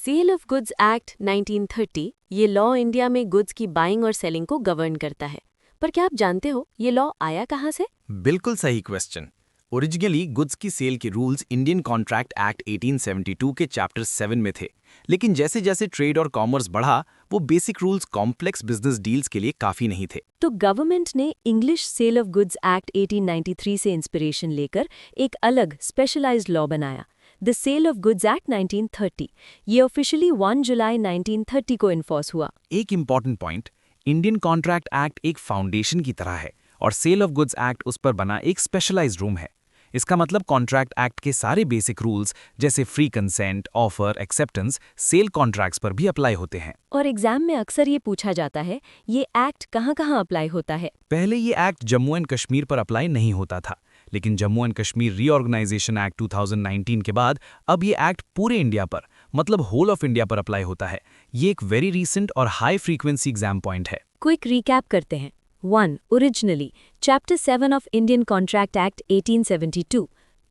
Cell of goods act 1930 ये law India में goods की बाइंग और सेलिंग को गवर्न करता है। पर क्या आप जानते हो ये लॉ आया कहाँ से? बिल्कुल सही क्वेश्चन। ओरिजिनली गुड्स की सेल के रूल्स इंडियन कॉन्ट्रैक्ट एक्ट 1872 के चैप्टर 7 में थे, लेकिन जैसे जैसे ट्रेड और कॉमर्स बढ़ा वो basic rules complex business deals के लिए काफी नहीं थे। तो गवर्नमेंट ने English sale of goods act 1893 से इंस्पिरेशन लेकर एक अलग स्पेशलाइज्ड लॉ बनाया, the sale of goods act 1930। ये ऑफिशियली 1 जुलाई 1930 को इन्फोर्स हुआ। एक important point, Indian contract act एक फाउंडेशन की तरह है और सेल ऑफ गुड्स एक्ट उस पर बना एक स्पेशलाइज्ड रूम है। इसका मतलब कॉन्ट्रैक्ट एक्ट के सारे बेसिक रूल्स जैसे free consent, offer, acceptance sale contracts पर भी अप्लाई होते हैं। और एग्जाम में अक्सर ये पूछा जाता है, ये एक्ट कहाँ कहाँ अप्लाई होता है? पहले ये एक्ट जम्मू एंड कश्मीर पर अप्लाई नहीं होता था, लेकिन Jammu and Kashmir reorganisation act 2019 के बाद अब ये एक्ट पूरे इंडिया पर मतलब होल ऑफ इंडिया पर अप्लाई होता है। ये एक वेरी रीसेंट और हाई फ्रीक्वेंसी एग्जाम पॉइंट है। क्विक रिकैप करते हैं। 1. Originally, Chapter 7 of Indian Contract Act 1872.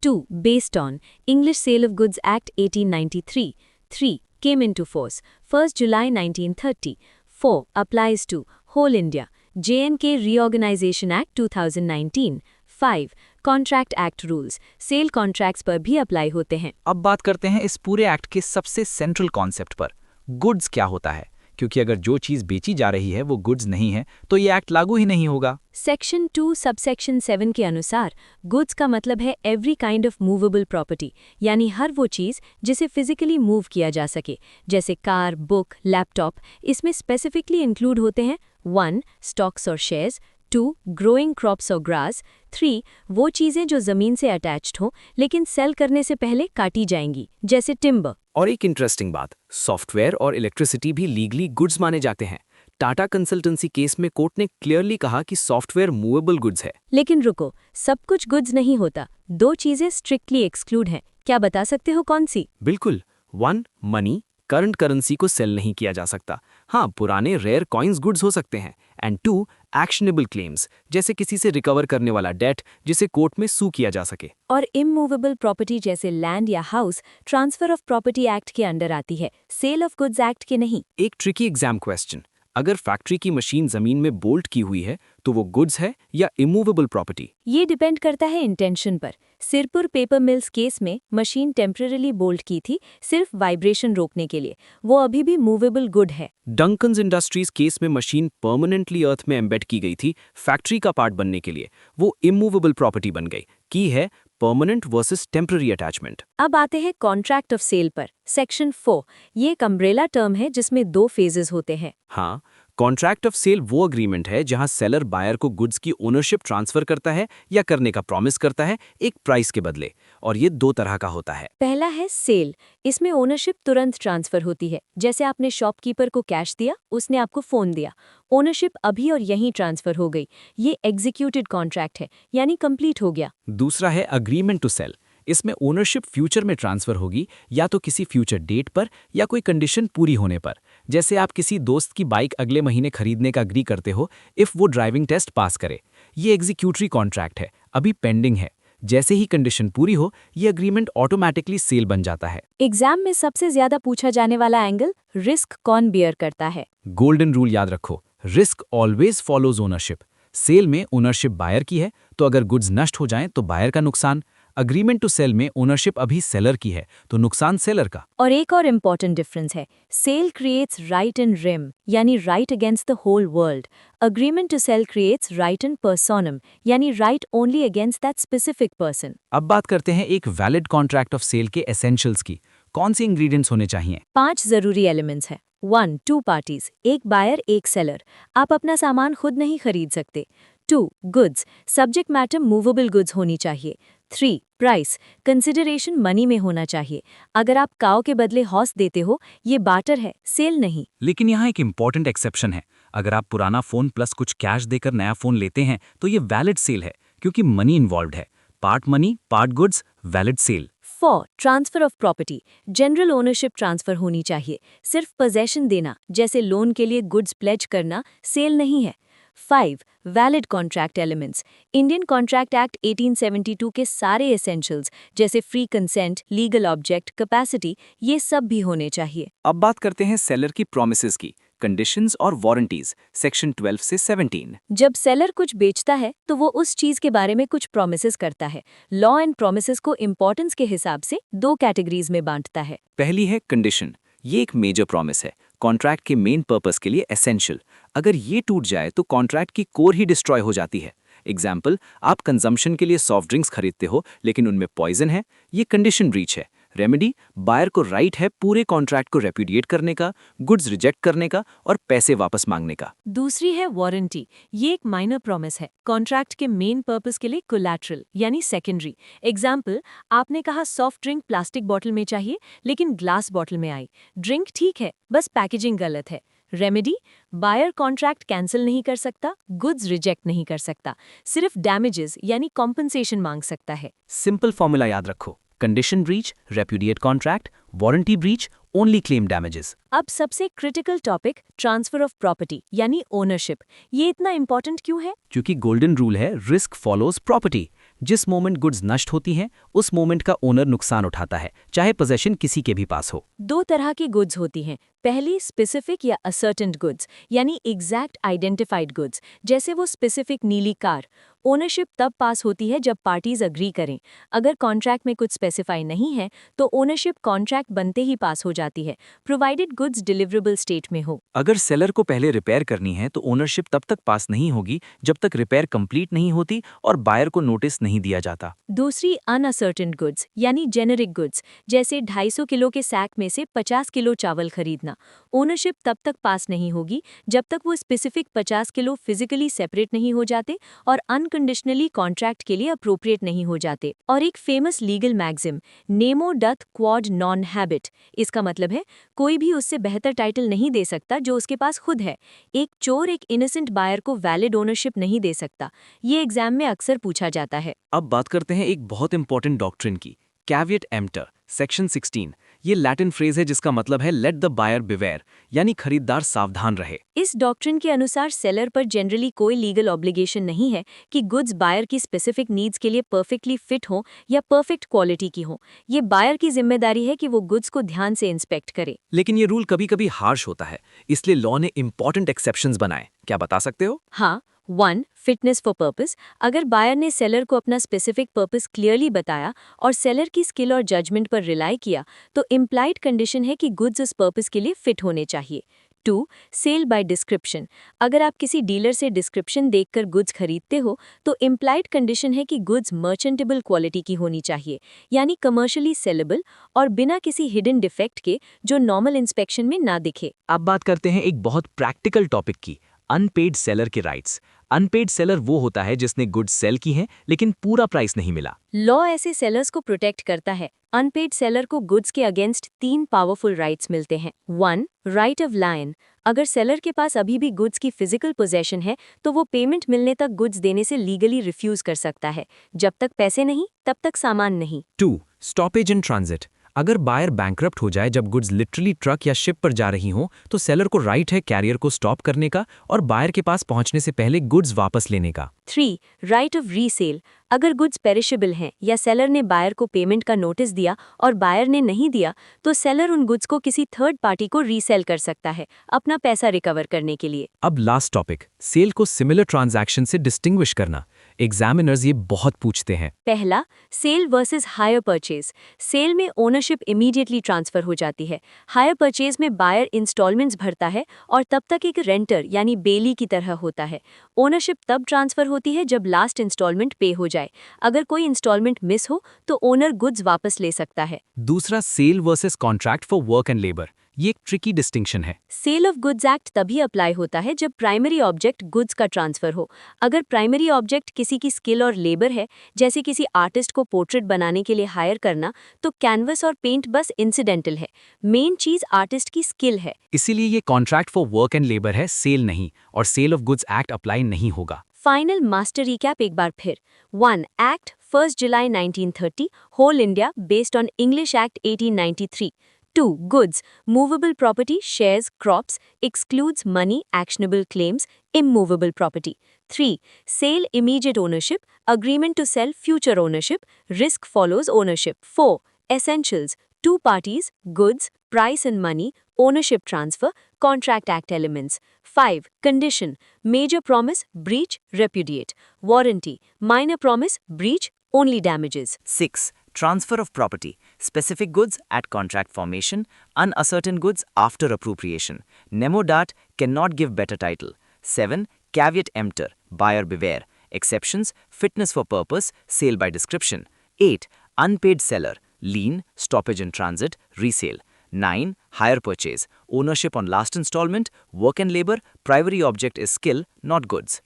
2. Based on English Sale of Goods Act 1893. 3. Came into force 1st July 1930. 4. Applies to whole India. J&K Reorganization Act 2019. 5. Contract Act Rules. Sale contracts पर भी apply होते हैं। अब बात करते हैं इस पूरे एक्ट के सबसे सेंट्रल कॉन्सेप्ट पर, गुड्स क्या होता है, क्योंकि अगर जो चीज बेची जा रही है वो गुड्स नहीं है तो ये एक्ट लागू ही नहीं होगा। सेक्शन 2 सबसेक्शन 7 के अनुसार गुड्स का मतलब है every kind of movable property, यानी हर वो चीज़ जिसे फिजिकली मूव किया जा सके, जैसे कार, बुक, लैपटॉप। इसमें स्पेसिफिकली इंक्लूड होते हैं 1. स्टॉक्स और शेयर्स, 2. ग्रोइंग क्रॉप्स और ग्रास, 3. वो चीज़ें जो ज़मीन से अटैच्ड हों लेकिन सेल करने से पहले काटी जाएंगी, जैसे टिम्बर। और एक इंटरेस्टिंग बात, सॉफ्टवेयर और इलेक्ट्रिसिटी भी लीगली गुड्स माने जाते हैं। टाटा कंसल्टेंसी केस में कोर्ट ने क्लियरली कहा कि सॉफ्टवेयर मूवेबल गुड्स है। लेकिन रुको, सब कुछ गुड्स नहीं होता। 2 चीज़ें स्ट्रिक्टली एक्सक्लूड हैं। क्या बता सकते हो कौन सी? बिल्कुल। 1. मनी, करंट करेंसी को सेल नहीं किया जा सकता। हाँ, पुराने रेयर कॉइन्स गुड्स हो सकते हैं। एंड 2. एक्शनेबल क्लेम्स, जैसे किसी से रिकवर करने वाला डेट जिसे कोर्ट में सू किया जा सके। और इमूवेबल प्रॉपर्टी जैसे लैंड या house transfer of property act के अंडर आती है, सेल ऑफ गुड्स एक्ट के नहीं। एक ट्रिकी एग्जाम क्वेश्चन, अगर फैक्ट्री की मशीन जमीन में बोल्ट की हुई है तो वो गुड्स है या इमूवेबल प्रॉपर्टी? ये डिपेंड करता है इंटेंशन पर। सिरपुर पेपर मिल्स केस में मशीन टेम्पररी बोल्ट की थी, सिर्फ वाइब्रेशन रोकने के लिए। वो अभी भी मूवेबल गुड है। डंकन्स इंडस्ट्रीज केस में मशीन परमानेंटली अर्थ में एम्बेड की गई थी फैक्ट्री का पार्ट बनने के लिए, वो इमूवेबल प्रॉपर्टी बन गई। की है परमानेंट वर्सेस टेम्पररी अटैचमेंट। अब आते हैं कॉन्ट्रैक्ट ऑफ सेल पर। सेक्शन 4 ये एक अम्ब्रेला टर्म है जिसमें 2 फेजेस होते हैं। हाँ, कॉन्ट्रैक्ट ऑफ सेल वो अग्रीमेंट है जहां सेलर बायर को गुड्स की ओनरशिप ट्रांसफर करता है या करने का प्रॉमिस करता है एक प्राइस के बदले, और ये 2 तरह का होता है। पहला है सेल, इसमें ओनरशिप तुरंत ट्रांसफर होती है, जैसे आपने शॉपकीपर को कैश दिया, उसने आपको फोन दिया, ओनरशिप अभी और यहीं ट्रांसफर हो गई। ये एग्जीक्यूटेड कॉन्ट्रैक्ट है, यानी कंप्लीट हो गया। दूसरा है अग्रीमेंट टू सेल, इसमें ओनरशिप फ्यूचर में ट्रांसफर होगी या तो किसी फ्यूचर डेट पर या कोई कंडीशन पूरी होने पर। जैसे आप किसी दोस्त की बाइक अगले महीने खरीदने का अग्री करते हो इफ वो ड्राइविंग टेस्ट पास करे। ये एग्जीक्यूटरी कॉन्ट्रैक्ट है, अभी पेंडिंग है। जैसे ही कंडीशन पूरी हो ये अग्रीमेंट ऑटोमेटिकली सेल बन जाता है। एग्जाम में सबसे ज्यादा पूछा जाने वाला एंगल, रिस्क कौन बियर करता है? गोल्डन रूल याद रखो, risk always follows ownership. Sale में ओनरशिप बायर की है तो अगर गुड्स नष्ट हो जाएं तो बायर का नुकसान। अग्रीमेंट टू सेल में ओनरशिप अभी सेलर की है तो नुकसान सेलर का। और एक और इम्पॉर्टेंट डिफरेंस है, sale creates right in rem, यानी right against the whole world. Agreement to sell creates right in personam, यानी right only against that specific person. अब बात करते हैं एक वैलिड कॉन्ट्रैक्ट ऑफ सेल के एसेंशियल्स की। कौन सी इंग्रेडिएंट्स होने चाहिए? 5 जरूरी एलिमेंट्स हैं। 1. 2 पार्टीज, एक बायर एक सेलर, आप अपना सामान खुद नहीं खरीद सकते। 2. Goods, subject matter movable goods होनी चाहिए। 3. प्राइस, कंसिडरेशन मनी में होना चाहिए। अगर आप काऊ के बदले हॉर्स देते हो ये बाटर है, सेल नहीं। लेकिन यहाँ एक इम्पॉर्टेंट एक्सेप्शन है, अगर आप पुराना फोन प्लस कुछ कैश देकर नया फोन लेते हैं तो ये वैलिड सेल है क्योंकि मनी इन्वॉल्व्ड है। Part money part goods, valid sale. 4. Transfer of property, general ownership transfer होनी चाहिए, सिर्फ पोजेशन देना जैसे लोन के लिए गुड्स प्लेज करना सेल नहीं है। 5. Valid contract elements. Indian contract act 1872 के सारे एसेंशियल्स जैसे free consent, legal object, capacity, ये सब भी होने चाहिए। अब बात करते हैं सेलर की प्रॉमिसेस की, कंडीशंस और वारंटीज, सेक्शन 12 से 17। जब सेलर कुछ बेचता है तो वो उस चीज के बारे में कुछ प्रोमिसेस करता है। लॉ एंड प्रोमिसेस को इम्पोर्टेंस के हिसाब से 2 कैटेगरीज में बांटता है। पहली है कंडीशन। ये एक मेजर प्रॉमिस है, कॉन्ट्रैक्ट के मेन पर्पस के लिए एसेंशियल। अगर ये टूट जाए तो कॉन्ट्रैक्ट की कोर ही डिस्ट्रॉय हो जाती है। एग्जाम्पल, आप कंजम्पशन के लिए सॉफ्ट ड्रिंक्स खरीदते हो लेकिन उनमें पॉइजन है, ये कंडीशन ब्रीच है। रेमेडी, बायर को राइट है पूरे कॉन्ट्रैक्ट को रेप्यूडिएट करने का, गुड्स रिजेक्ट करने का और पैसे वापस मांगने का। दूसरी है वारंटी। ये एक माइनर प्रॉमिस है, कॉन्ट्रैक्ट के मेन पर्पस के लिए कोलैटरल यानी सेकेंडरी। एग्जाम्पल, आपने कहा सॉफ्ट ड्रिंक प्लास्टिक बॉटल में चाहिए लेकिन ग्लास बॉटल में आई। ड्रिंक ठीक है, बस पैकेजिंग गलत है। रेमेडी, बायर कॉन्ट्रैक्ट कैंसिल नहीं कर सकता, गुड्स रिजेक्ट नहीं कर सकता, सिर्फ डैमेजेस यानी कॉम्पनसेशन मांग सकता है। सिंपल फॉर्मूला याद रखो, condition breach, repudiate contract, warranty breach, only claim damages. अब सबसे critical topic, transfer of property यानी ओनरशिप। ये इतना इंपॉर्टेंट क्यों है? क्योंकि गोल्डन रूल है, रिस्क फॉलोज प्रॉपर्टी। जिस मोमेंट गुड्स नष्ट होती हैं उस मोमेंट का ओनर नुकसान उठाता है, चाहे पोजेशन किसी के भी पास हो। 2 तरह की गुड्स होती हैं। पहली स्पेसिफिक या असर्टेंट गुड्स यानी एग्जैक्ट आइडेंटिफाइड गुड्स, जैसे वो स्पेसिफिक नीली कार। ओनरशिप तब पास होती है जब पार्टीज अग्री करें। अगर कॉन्ट्रैक्ट में कुछ स्पेसिफाई नहीं है तो ओनरशिप कॉन्ट्रैक्ट बनते ही पास हो जाती है, प्रोवाइडेड गुड्स डिलीवरेबल स्टेट में हो। अगर सेलर को पहले रिपेयर करनी है तो ओनरशिप तब तक पास नहीं होगी जब तक रिपेयर कंप्लीट नहीं होती और बायर को नोटिस नहीं दिया जाता। दूसरी अनअसर्टेन गुड्स यानी जेनेरिक गुड्स, जैसे 250 किलो के सैक में से 50 किलो चावल खरीदना। ओनरशिप तब तक पास नहीं होगी जब तक वो स्पेसिफिक 50 किलो फिजिकली सेपरेट नहीं हो जाते और अनकंडीशनली कॉन्ट्रैक्ट के लिए अप्रोप्रिएट नहीं हो जाते। और एक famous legal maxim, nemo dat quod non habet, इसका मतलब है कोई भी उससे बेहतर टाइटल नहीं दे सकता जो उसके पास खुद है। एक चोर एक इनोसेंट बायर को वैलिड ओनरशिप नहीं दे सकता। ये एग्जाम में अक्सर पूछा जाता है। अब बात करते हैं एक बहुत इंपॉर्टेंट डॉक्ट्रिन की, कैविएट एम्प्टर, सेक्शन 16। ये लैटिन फ्रेज है जिसका मतलब है लेट द बायर बिवेयर, यानी खरीदार सावधान रहे। इस डॉक्ट्रिन के अनुसार सेलर पर जनरली कोई लीगल ऑब्लिगेशन नहीं है कि गुड्स बायर की स्पेसिफिक नीड्स के लिए परफेक्टली फिट हों या परफेक्ट क्वालिटी की हों। ये बायर की जिम्मेदारी है कि वो गुड्स को ध्यान से इंस्पेक्ट करे। लेकिन ये रूल कभी कभी हार्श होता है, इसलिए लॉ ने इंपॉर्टेंट एक्सेप्शंस बनाए। क्या बता सकते हो? हाँ, 1. Fitness for purpose. अगर बायर ने सेलर को अपना स्पेसिफिक पर्पस क्लियरली बताया और सेलर की स्किल और जजमेंट पर रिलाई किया तो इम्प्लाइड कंडीशन है कि गुड्स उस पर्पस के लिए फिट होने चाहिए। 2. Sale by description. अगर आप किसी डीलर से डिस्क्रिप्शन देखकर गुड्स खरीदते हो तो इम्प्लाइड कंडीशन है कि गुड्स मर्चेंटेबल क्वालिटी की होनी चाहिए, यानी कमर्शियली सेलेबल और बिना किसी हिडन डिफेक्ट के जो नॉर्मल इंस्पेक्शन में ना दिखे। अब बात करते हैं एक बहुत प्रैक्टिकल टॉपिक की, अनपेड सेलर के राइट्स। अनपेड सेलर वो होता है जिसने गुड्स सेल की हैं लेकिन पूरा प्राइस नहीं मिला। लॉ ऐसे सेलर्स को प्रोटेक्ट करता है। अनपेड सेलर को गुड्स के अगेंस्ट 3 पावरफुल राइट्स मिलते हैं। 1. Right of line. अगर सेलर के पास अभी भी गुड्स की फिजिकल पोजेशन है तो वो पेमेंट मिलने तक गुड्स देने से लीगली रिफ्यूज कर सकता है। जब तक पैसे नहीं तब तक सामान नहीं। 2. Stoppage in transit. अगर बायर बैंकरप्ट हो जाए जब गुड्स लिटरली ट्रक या शिप पर जा रही हों तो सेलर को राइट है कैरियर को स्टॉप करने का और बायर के पास पहुंचने से पहले गुड्स वापस लेने का। 3. Right of resale. अगर गुड्स पेरिशेबल हैं या सेलर ने बायर को पेमेंट का नोटिस दिया और बायर ने नहीं दिया तो सेलर उन गुड्स को किसी थर्ड पार्टी को रीसेल कर सकता है अपना पैसा रिकवर करने के लिए। अब लास्ट टॉपिक, सेल को सिमिलर ट्रांजैक्शन से डिस्टिंग्विश करना। एग्जामिनर्स ये बहुत पूछते हैं। पहला, sale versus hire purchase. Sale में ओनरशिप इमीडिएटली ट्रांसफर हो जाती है। हायर परचेज में बायर इंस्टॉलमेंट्स भरता है और तब तक एक रेंटर यानी बेली की तरह होता है। ओनरशिप तब ट्रांसफर होती है जब लास्ट इंस्टॉलमेंट पे हो जाए। अगर कोई इंस्टॉलमेंट मिस हो तो ओनर गुड्स वापस ले सकता है। दूसरा, sale versus contract for work and labour. ये एक ट्रिकी डिस्टिंक्शन है। सेल ऑफ गुड्स एक्ट तभी अप्लाई होता है जब प्राइमरी ऑब्जेक्ट गुड्स का ट्रांसफर हो। अगर प्राइमरी ऑब्जेक्ट किसी की स्किल और लेबर है, जैसे किसी आर्टिस्ट को पोर्ट्रेट बनाने के लिए हायर करना, तो कैनवस और पेंट बस इंसिडेंटल है। मेन चीज आर्टिस्ट की स्किल है। इसीलिए ये contract for work and labour है, सेल नहीं, और sale of goods act apply नहीं होगा। फाइनल मास्टर रिकैप एक बार फिर। 1. एक्ट 1 जुलाई 1930, whole India based on English act 1893। 2. Goods. Movable property, shares, crops, excludes money, actionable claims, immovable property. 3. Sale, immediate ownership, agreement to sell, future ownership, risk follows ownership. 4. Essentials. Two parties, goods, price and money, ownership transfer, contract act elements. 5. Condition. Major promise, breach, repudiate. Warranty. Minor promise, breach, only damages. 6. Transfer of property. Specific goods at contract formation, uncertain goods after appropriation. Nemo dat cannot give better title. 7. Caveat emptor. Buyer beware. Exceptions. Fitness for purpose. Sale by description. 8. Unpaid seller. Lien, stoppage in transit, resale. 9. Hire purchase. Ownership on last installment, work and labor, primary object is skill, not goods.